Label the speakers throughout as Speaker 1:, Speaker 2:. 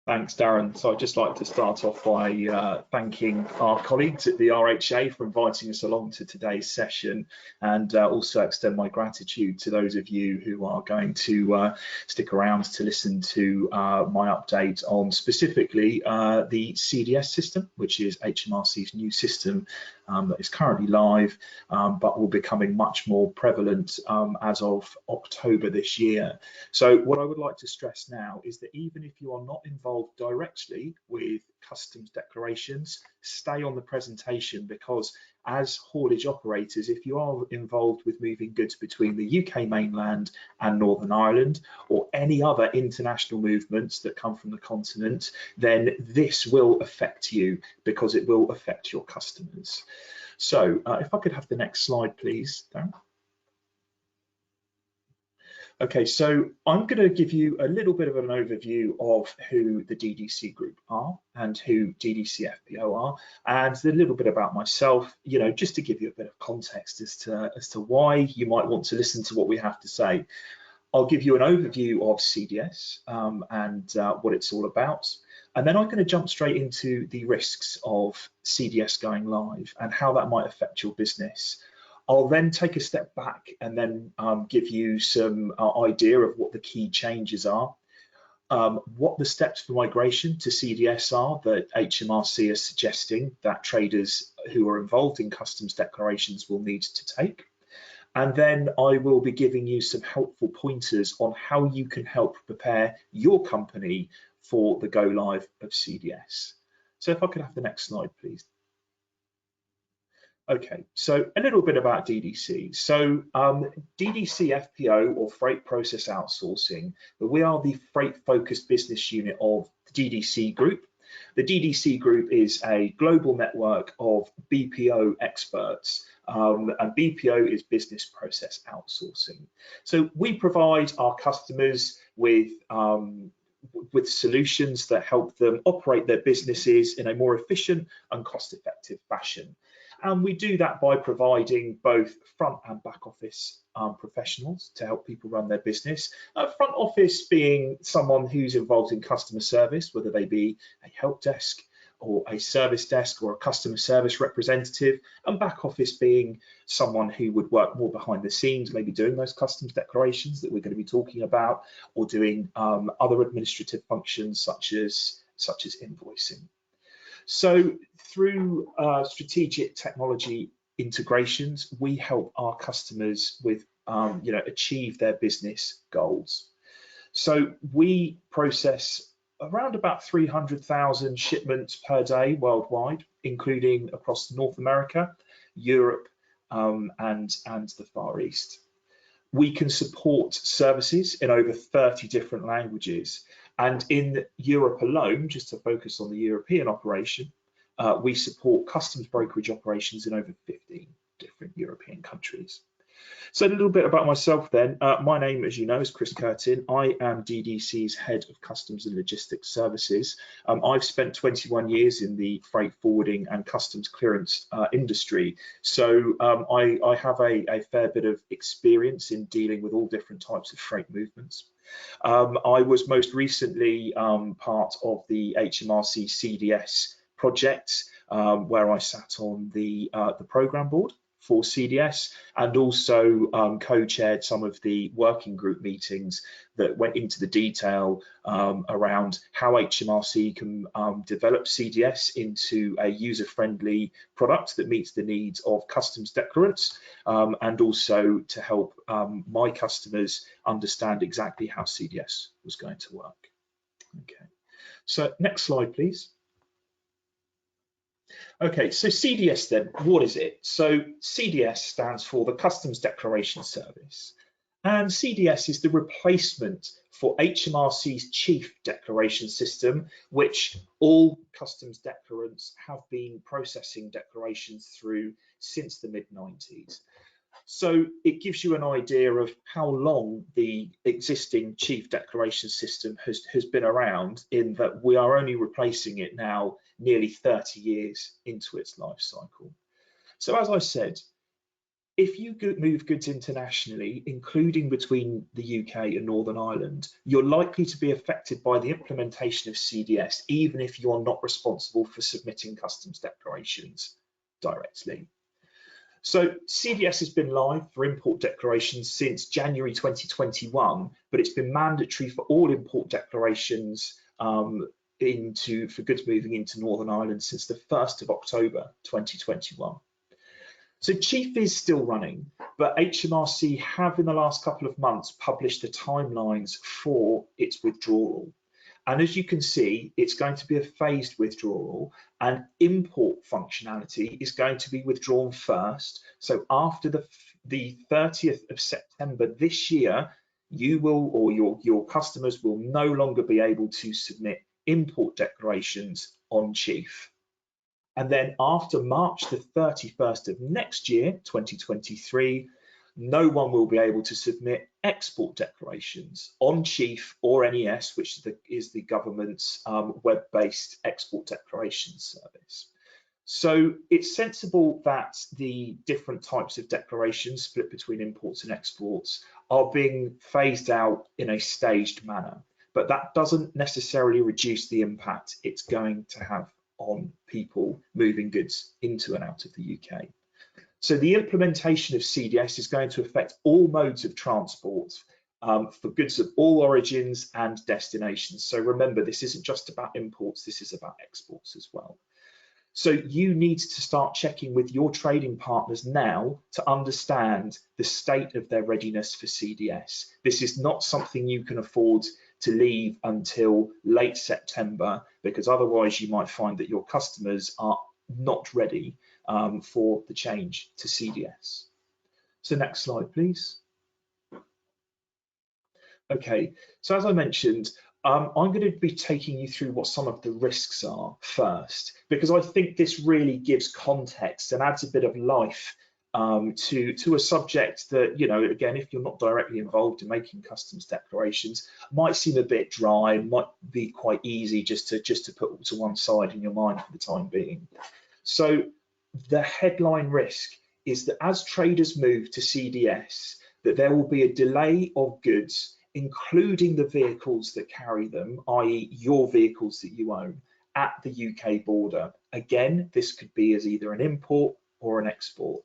Speaker 1: Thanks, Darren. So I'd just like to start off by thanking our colleagues at the RHA for inviting us along to today's session, and also extend my gratitude to those of you who are going to stick around to listen to my update on specifically the CDS system, which is HMRC's new system that is currently live, but will be becoming much more prevalent as of October this year. So what I would like to stress now is that even if you are not involved directly with customs declarations, stay on the presentation, because as haulage operators, if you are involved with moving goods between the UK mainland and Northern Ireland, or any other international movements that come from the continent, then this will affect you, because it will affect your customers. So if I could have the next slide, please, Darren. Okay, so I'm going to give you a little bit of an overview of who the DDC group are and who DDC FPO are, and a little bit about myself, you know, just to give you a bit of context as to why you might want to listen to what we have to say. I'll give you an overview of CDS and what it's all about, and then I'm going to jump straight into the risks of CDS going live and how that might affect your business. I'll then take a step back and then give you some idea of what the key changes are, what the steps for migration to CDS are that HMRC is suggesting that traders who are involved in customs declarations will need to take. And then I will be giving you some helpful pointers on how you can help prepare your company for the go live of CDS. So if I could have the next slide, please. Okay, so a little bit about DDC. So DDC FPO, or Freight Process Outsourcing, we are the freight-focused business unit of the DDC Group. The DDC Group is a global network of BPO experts, and BPO is business process outsourcing. So we provide our customers with solutions that help them operate their businesses in a more efficient and cost-effective fashion. And we do that by providing both front and back office professionals to help people run their business. Front office being someone who's involved in customer service, whether they be a help desk or a service desk or a customer service representative, and back office being someone who would work more behind the scenes, maybe doing those customs declarations that we're going to be talking about, or doing other administrative functions such as invoicing. So through strategic technology integrations, we help our customers with achieve their business goals. So we process around about 300,000 shipments per day worldwide, including across North America, Europe, and the Far East. We can support services in over 30 different languages. And in Europe alone, just to focus on the European operation, we support customs brokerage operations in over 15 different European countries. So a little bit about myself then. My name, as you know, is Curtin. I am DDC's Head of Customs and Logistics Services. I've spent 21 years in the freight forwarding and customs clearance industry. So I have a fair bit of experience in dealing with all different types of freight movements. I was most recently part of the HMRC CDS project, where I sat on the program board for CDS, and also co-chaired some of the working group meetings that went into the detail around how HMRC can develop CDS into a user-friendly product that meets the needs of customs declarants, and also to help my customers understand exactly how CDS was going to work. Okay, so next slide, please. Okay, so CDS then, what is it? So CDS stands for the Customs Declaration Service, and CDS is the replacement for HMRC's Chief Declaration System, which all customs declarants have been processing declarations through since the mid-90s. So it gives you an idea of how long the existing Chief Declaration System has been around, in that we are only replacing it now nearly 30 years into its life cycle. So as I said, if you move goods internationally, including between the UK and Northern Ireland, you're likely to be affected by the implementation of CDS, even if you're not responsible for submitting customs declarations directly. So CDS has been live for import declarations since January 2021, but it's been mandatory for all import declarations for goods moving into Northern Ireland since the 1st of October 2021. So Chief is still running, but HMRC have in the last couple of months published the timelines for its withdrawal. And as you can see, it's going to be a phased withdrawal, and import functionality is going to be withdrawn first. So after the 30th of September this year, you will, or your customers will no longer be able to submit import declarations on Chief. And then after March the 31st of next year, 2023, no one will be able to submit export declarations on Chief or NES, which is the government's web-based export declaration service. So it's sensible that the different types of declarations split between imports and exports are being phased out in a staged manner, but that doesn't necessarily reduce the impact it's going to have on people moving goods into and out of the UK. So the implementation of CDS is going to affect all modes of transport for goods of all origins and destinations. So remember, this isn't just about imports, this is about exports as well. So you need to start checking with your trading partners now to understand the state of their readiness for CDS. This is not something you can afford to leave until late September, because otherwise you might find that your customers are not ready for the change to CDS. So next slide, please. Okay, so as I mentioned, I'm going to be taking you through what some of the risks are first, because I think this really gives context and adds a bit of life to a subject that, you know, again, if you're not directly involved in making customs declarations, might seem a bit dry, might be quite easy just to put to one side in your mind for the time being. So the headline risk is that as traders move to CDS, that there will be a delay of goods, including the vehicles that carry them, i.e. your vehicles that you own, at the UK border. Again, this could be as either an import or an export.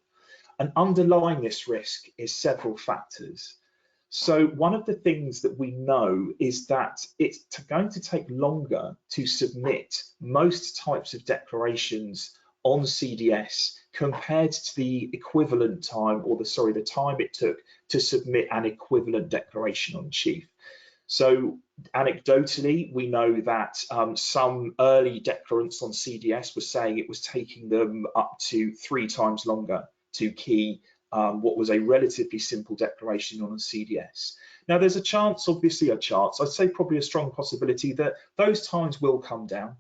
Speaker 1: And underlying this risk is several factors. So one of the things that we know is that it's going to take longer to submit most types of declarations on CDS compared to the equivalent time, or the time it took to submit an equivalent declaration on Chief. So anecdotally, we know that some early declarants on CDS were saying it was taking them up to 3 times longer to key what was a relatively simple declaration on a CDS. Now there's a chance, obviously a chance, I'd say probably a strong possibility that those times will come down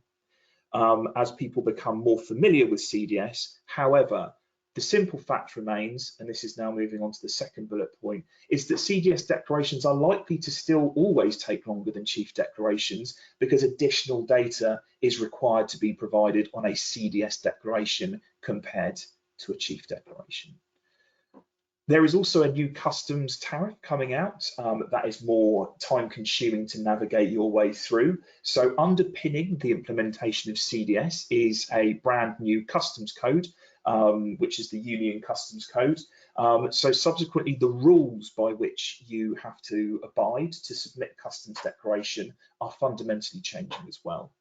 Speaker 1: as people become more familiar with CDS. However, the simple fact remains, and this is now moving on to the second bullet point, is that CDS declarations are likely to still always take longer than Chief declarations because additional data is required to be provided on a CDS declaration compared to a Chief declaration. There is also a new customs tariff coming out that is more time consuming to navigate your way through. So underpinning the implementation of CDS is a brand new customs code, which is the Union Customs Code. So subsequently, the rules by which you have to abide to submit a customs declaration are fundamentally changing as well.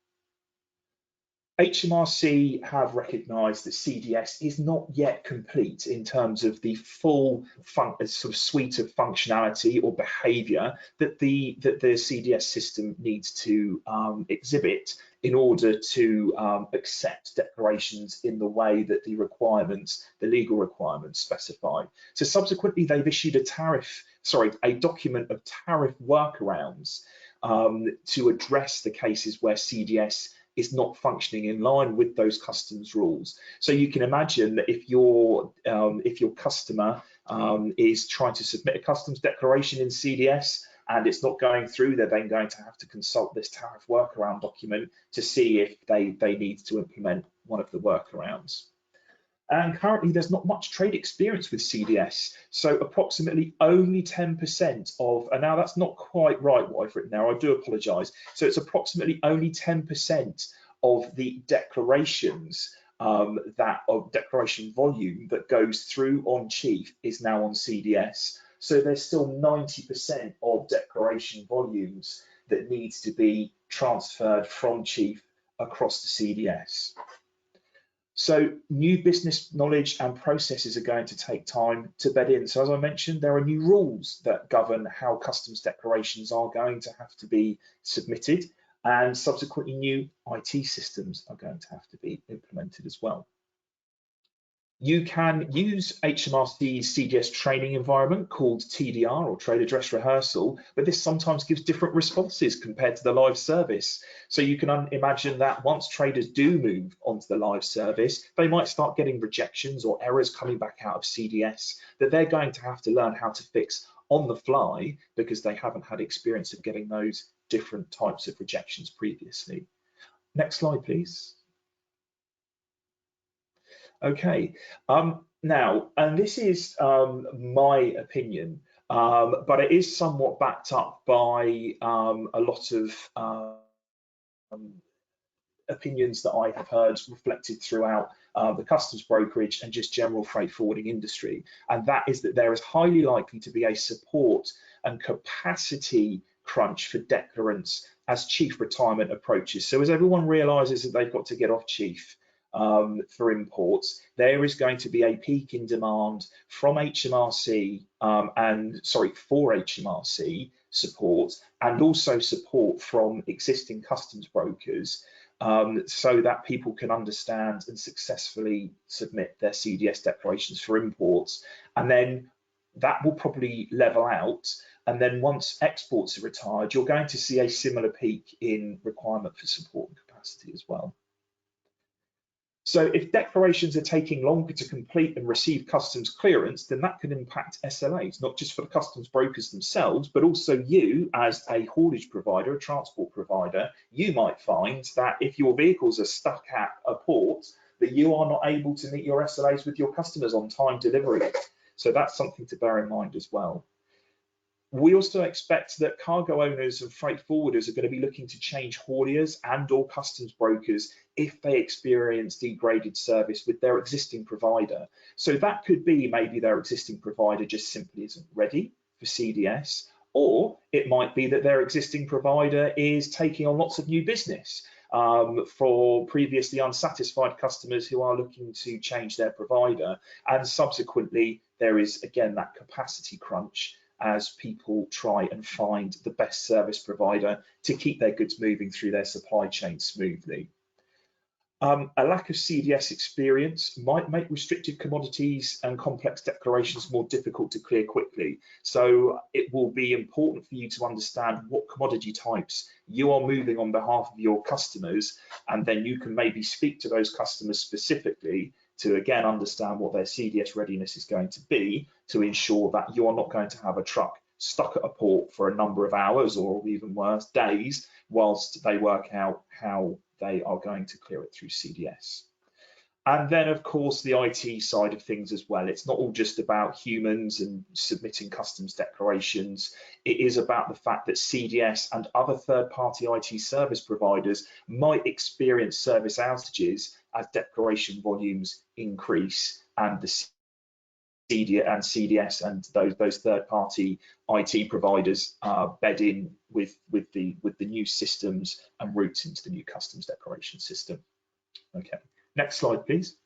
Speaker 1: HMRC have recognised that CDS is not yet complete in terms of the full sort of suite of functionality or behaviour that the CDS system needs to exhibit in order to accept declarations in the way that the requirements, the legal requirements specify. So subsequently, they've issued a document of tariff workarounds to address the cases where CDS is not functioning in line with those customs rules. So you can imagine that if your customer is trying to submit a customs declaration in CDS and it's not going through, they're then going to have to consult this tariff workaround document to see if they need to implement one of the workarounds. And currently there's not much trade experience with CDS. So approximately only 10% of, and now that's not quite right what I've written there, I do apologise. So it's approximately only 10% of the declarations declaration volume that goes through on Chief is now on CDS. So there's still 90% of declaration volumes that needs to be transferred from Chief across to CDS. So new business knowledge and processes are going to take time to bed in. So as I mentioned, there are new rules that govern how customs declarations are going to have to be submitted, and subsequently new IT systems are going to have to be implemented as well. You can use HMRC's CDS training environment called TDR, or Trader Dress Rehearsal, but this sometimes gives different responses compared to the live service. So you can imagine that once traders do move onto the live service, they might start getting rejections or errors coming back out of CDS that they're going to have to learn how to fix on the fly because they haven't had experience of getting those different types of rejections previously. Next slide, please. Okay, now, and this is my opinion, but it is somewhat backed up by a lot of opinions that I have heard reflected throughout the customs brokerage and just general freight forwarding industry, and that is that there is highly likely to be a support and capacity crunch for declarants as Chief retirement approaches. So as everyone realises that they've got to get off Chief, for imports, there is going to be a peak in demand from HMRC for HMRC support, and also support from existing customs brokers, so that people can understand and successfully submit their CDS declarations for imports. And then that will probably level out. And then once exports are retired, you're going to see a similar peak in requirement for support and capacity as well. So if declarations are taking longer to complete and receive customs clearance, then that can impact SLAs, not just for the customs brokers themselves, but also you as a haulage provider, a transport provider. You might find that if your vehicles are stuck at a port, that you are not able to meet your SLAs with your customers on time delivery. So that's something to bear in mind as well. We also expect that cargo owners and freight forwarders are going to be looking to change hauliers and or customs brokers if they experience degraded service with their existing provider. So that could be maybe their existing provider just simply isn't ready for CDS, or it might be that their existing provider is taking on lots of new business for previously unsatisfied customers who are looking to change their provider. And subsequently, there is again that capacity crunch as people try and find the best service provider to keep their goods moving through their supply chain smoothly. A lack of CDS experience might make restricted commodities and complex declarations more difficult to clear quickly. So it will be important for you to understand what commodity types you are moving on behalf of your customers, and then you can maybe speak to those customers specifically to again understand what their CDS readiness is going to be, to ensure that you are not going to have a truck stuck at a port for a number of hours, or even worse, days, whilst they work out how they are going to clear it through CDS. And then, of course, the IT side of things as well. It's not all just about humans and submitting customs declarations. It is about the fact that CDS and other third-party IT service providers might experience service outages as declaration volumes increase and the CDS and those third-party IT providers bed in with the new systems and routes into the new customs declaration system. Okay, next slide, please.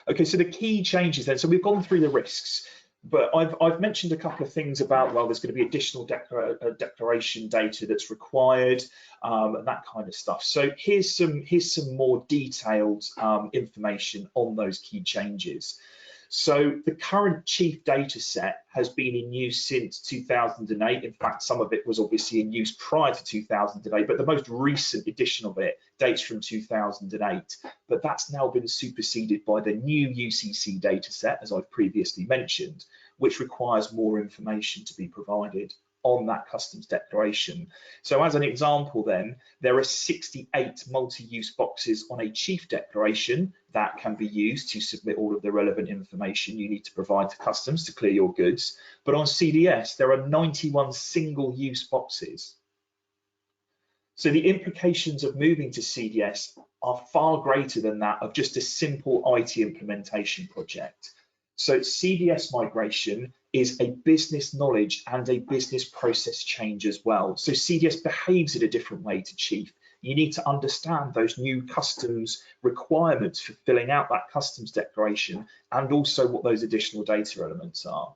Speaker 1: Okay, so the key changes then. So we've gone through the risks, but I've mentioned a couple of things about, well, there's going to be additional declaration data that's required, and that kind of stuff. So here's some more detailed information on those key changes. So the current Chief data set has been in use since 2008. In fact, some of it was obviously in use prior to 2008, but the most recent edition of it dates from 2008. But that's now been superseded by the new UCC data set, as I've previously mentioned, which requires more information to be provided on that customs declaration. So as an example then, there are 68 multi-use boxes on a chief declaration that can be used to submit all of the relevant information you need to provide to customs to clear your goods. But on CDS, there are 91 single-use boxes. So the implications of moving to CDS are far greater than that of just a simple IT implementation project. So CDS migration is a business knowledge and a business process change as well. So CDS behaves in a different way to Chief. You need to understand those new customs requirements for filling out that customs declaration and also what those additional data elements are.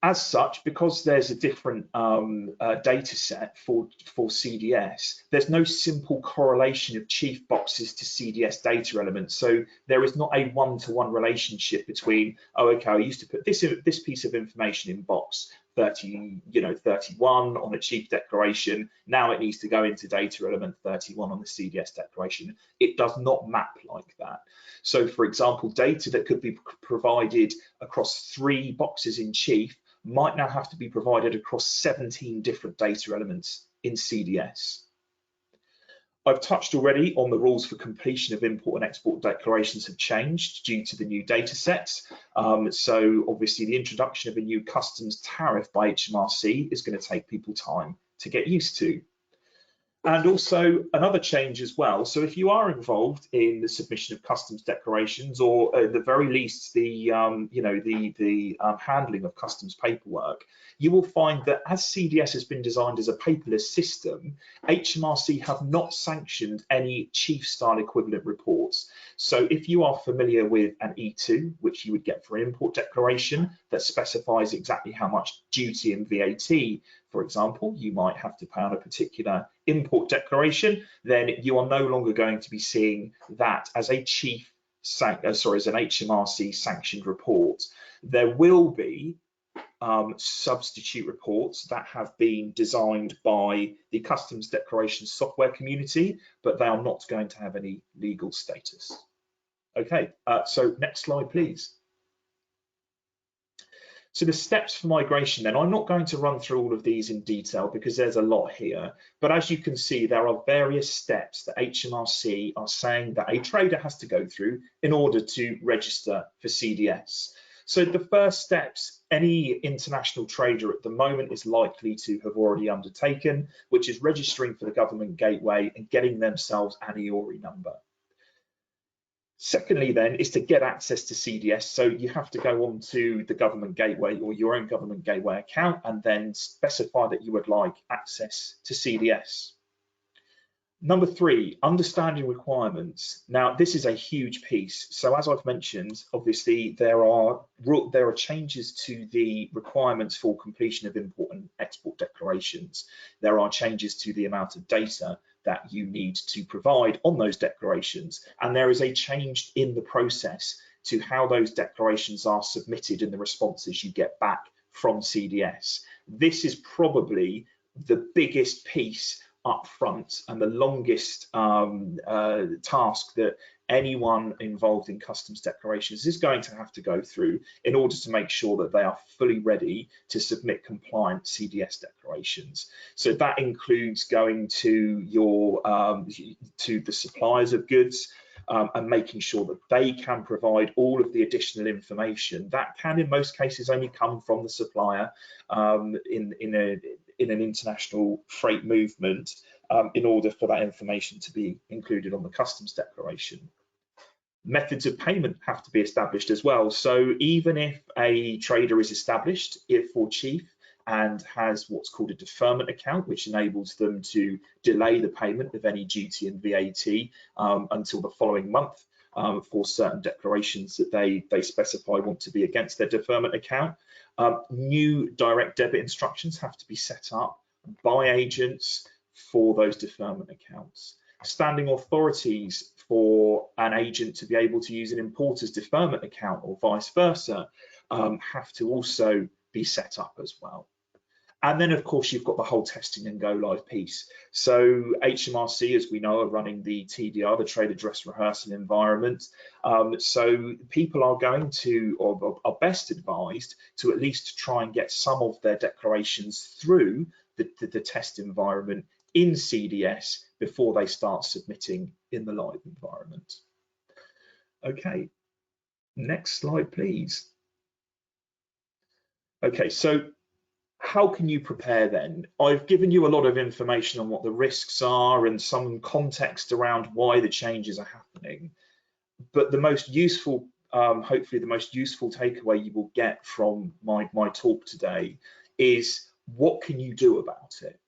Speaker 1: As such, because there's a different data set for CDS, there's no simple correlation of chief boxes to CDS data elements. So there is not a one-to-one relationship between, oh, okay, I used to put this piece of information in box 31 on a chief declaration. Now it needs to go into data element 31 on the CDS declaration. It does not map like that. So, for example, data that could be provided across 3 boxes in chief might now have to be provided across 17 different data elements in CDS. I've touched already on the rules for completion of import and export declarations have changed due to the new data sets. So obviously the introduction of a new customs tariff by HMRC is going to take people time to get used to. And also another change as well. So if you are involved in the submission of customs declarations, or at the very least the handling of customs paperwork, you will find that as CDS has been designed as a paperless system, HMRC have not sanctioned any chief style equivalent reports. So if you are familiar with an E2, which you would get for an import declaration that specifies exactly how much duty and VAT, for example, you might have to pay on a particular import declaration, then you are no longer going to be seeing that as a as an HMRC sanctioned report. There will be substitute reports that have been designed by the customs declaration software community, but they are not going to have any legal status. Okay, so next slide, please. So the steps for migration then, I'm not going to run through all of these in detail because there's a lot here, but as you can see, there are various steps that HMRC are saying that a trader has to go through in order to register for CDS. So the first steps any international trader at the moment is likely to have already undertaken, which is registering for the government gateway and getting themselves an EORI number. Secondly, then, is to get access to CDS. So you have to go on to the government gateway or your own government gateway account and then specify that you would like access to CDS. Number 3, understanding requirements. Now, this is a huge piece. So as I've mentioned, obviously there are changes to the requirements for completion of import and export declarations. There are changes to the amount of data that you need to provide on those declarations. And there is a change in the process to how those declarations are submitted and the responses you get back from CDS. This is probably the biggest piece up front and the longest task that anyone involved in customs declarations is going to have to go through in order to make sure that they are fully ready to submit compliant CDS declarations. So that includes going to your to the suppliers of goods and making sure that they can provide all of the additional information that can in most cases only come from the supplier in an international freight movement in order for that information to be included on the customs declaration. Methods of payment have to be established as well. So even if a trader is established for chief and has what's called a deferment account, which enables them to delay the payment of any duty and VAT until the following month for certain declarations that they specify want to be against their deferment account. New direct debit instructions have to be set up by agents for those deferment accounts. Standing authorities for an agent to be able to use an importer's deferment account or vice versa have to also be set up as well. And then, of course, you've got the whole testing and go live piece. So HMRC, as we know, are running the TDR, the trade address rehearsal environment. So people are going to, or are best advised to at least try and get some of their declarations through the test environment in CDS before they start submitting in the live environment. Okay, next slide, please. Okay, so how can you prepare then? I've given you a lot of information on what the risks are and some context around why the changes are happening. But the most useful, hopefully the most useful takeaway you will get from my talk today is what can you do about it?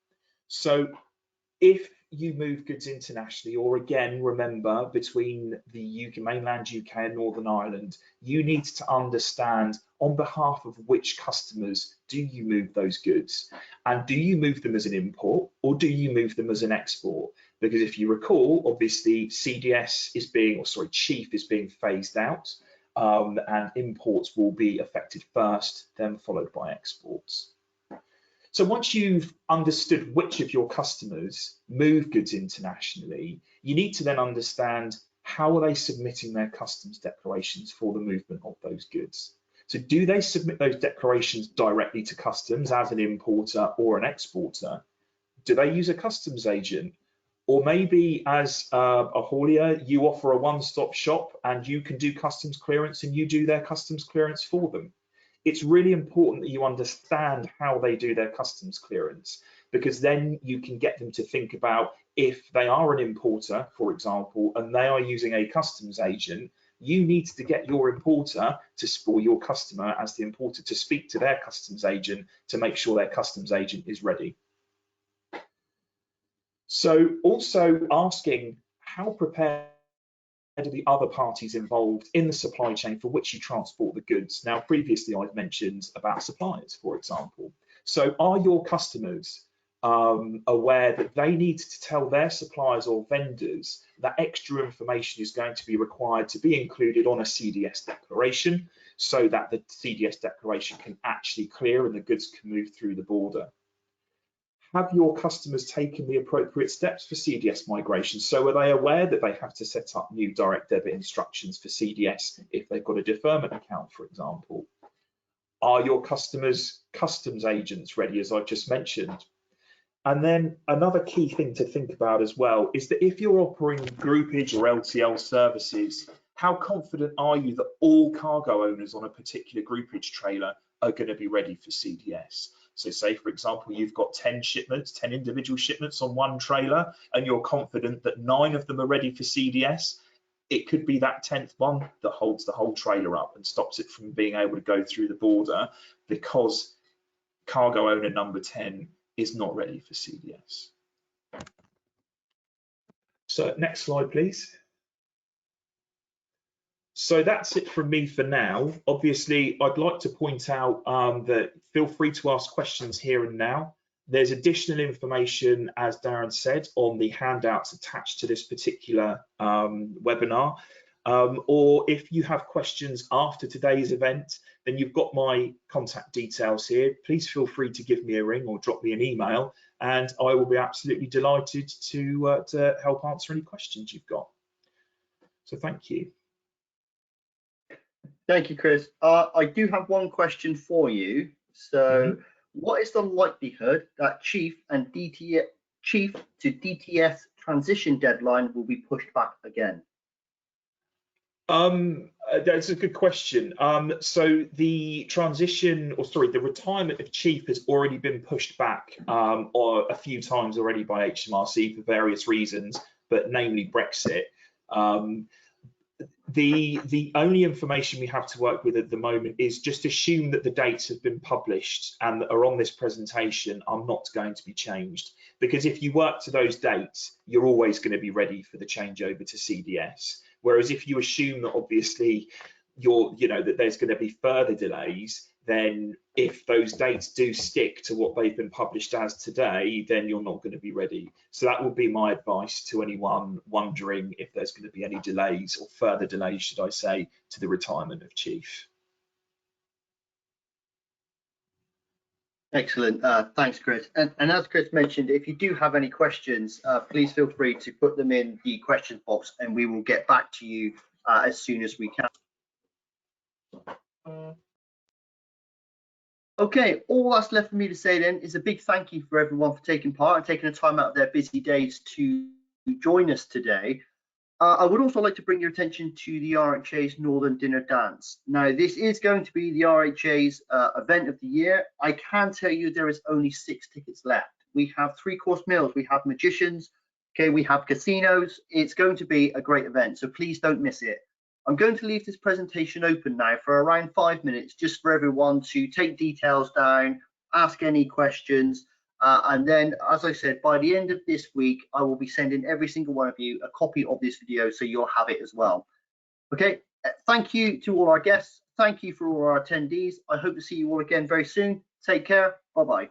Speaker 1: So if you move goods internationally, or again, remember, between the mainland UK and Northern Ireland, you need to understand on behalf of which customers do you move those goods, and do you move them as an import or do you move them as an export? Because if you recall, obviously CDS is being, or sorry, Chief is being phased out, and imports will be affected first, then followed by exports. So once you've understood which of your customers move goods internationally, you need to then understand how are they submitting their customs declarations for the movement of those goods. So do they submit those declarations directly to customs as an importer or an exporter? Do they use a customs agent? Or maybe as a haulier, you offer a one-stop shop and you can do customs clearance and you do their customs clearance for them. It's really important that you understand how they do their customs clearance, because then you can get them to think about, if they are an importer, for example, and they are using a customs agent, you need to get your importer or your customer as the importer to speak to their customs agent to make sure their customs agent is ready. So also asking, how prepared are the other parties involved in the supply chain for which you transport the goods? Now, previously I've mentioned about suppliers, for example. So are your customers aware that they need to tell their suppliers or vendors that extra information is going to be required to be included on a CDS declaration, so that the CDS declaration can actually clear and the goods can move through the border? Have your customers taken the appropriate steps for CDS migration? So are they aware that they have to set up new direct debit instructions for CDS if they've got a deferment account, for example? Are your customers customs agents ready, as I've just mentioned? And then another key thing to think about as well is that if you're offering groupage or LTL services, how confident are you that all cargo owners on a particular groupage trailer are going to be ready for CDS? So say, for example, you've got 10 shipments, 10 individual shipments on one trailer, and you're confident that 9 of them are ready for CDS. It could be that 10th one that holds the whole trailer up and stops it from being able to go through the border, because cargo owner number 10 is not ready for CDS. So next slide, please. So that's it from me for now. Obviously, I'd like to point out that feel free to ask questions here and now. There's additional information, as Darren said, on the handouts attached to this particular webinar. Or if you have questions after today's event, then you've got my contact details here. Please feel free to give me a ring or drop me an email, and I will be absolutely delighted to help answer any questions you've got. So thank you.
Speaker 2: Thank you, Chris. I do have one question for you. So, what is the likelihood that Chief to DTS transition deadline will be pushed back again?
Speaker 1: That's a good question. So the transition, or sorry, the retirement of Chief has already been pushed back or a few times already by HMRC for various reasons, but namely Brexit. The only information we have to work with at the moment is just assume that the dates have been published and that are on this presentation are not going to be changed. Because if you work to those dates, you're always going to be ready for the changeover to CDS. Whereas if you assume that obviously that there's going to be further delays, then if those dates do stick to what they've been published as today, then you're not going to be ready. So that would be my advice to anyone wondering if there's going to be any delays, or further delays, should I say, to the retirement of Chief.
Speaker 2: Excellent. Thanks, Chris. And as Chris mentioned, if you do have any questions, please feel free to put them in the questions box and we will get back to you as soon as we can. Okay, all that's left for me to say then is a big thank you for everyone for taking part and taking the time out of their busy days to join us today. I would also like to bring your attention to the RHA's Northern Dinner Dance. Now, this is going to be the RHA's event of the year. I can tell you there is only 6 tickets left. We have 3-course meals, we have magicians, okay, we have casinos. It's going to be a great event, so please don't miss it. I'm going to leave this presentation open now for around 5 minutes, just for everyone to take details down, ask any questions. And then, as I said, by the end of this week, I will be sending every single one of you a copy of this video so you'll have it as well. Okay, thank you to all our guests. Thank you for all our attendees. I hope to see you all again very soon. Take care. Bye-bye.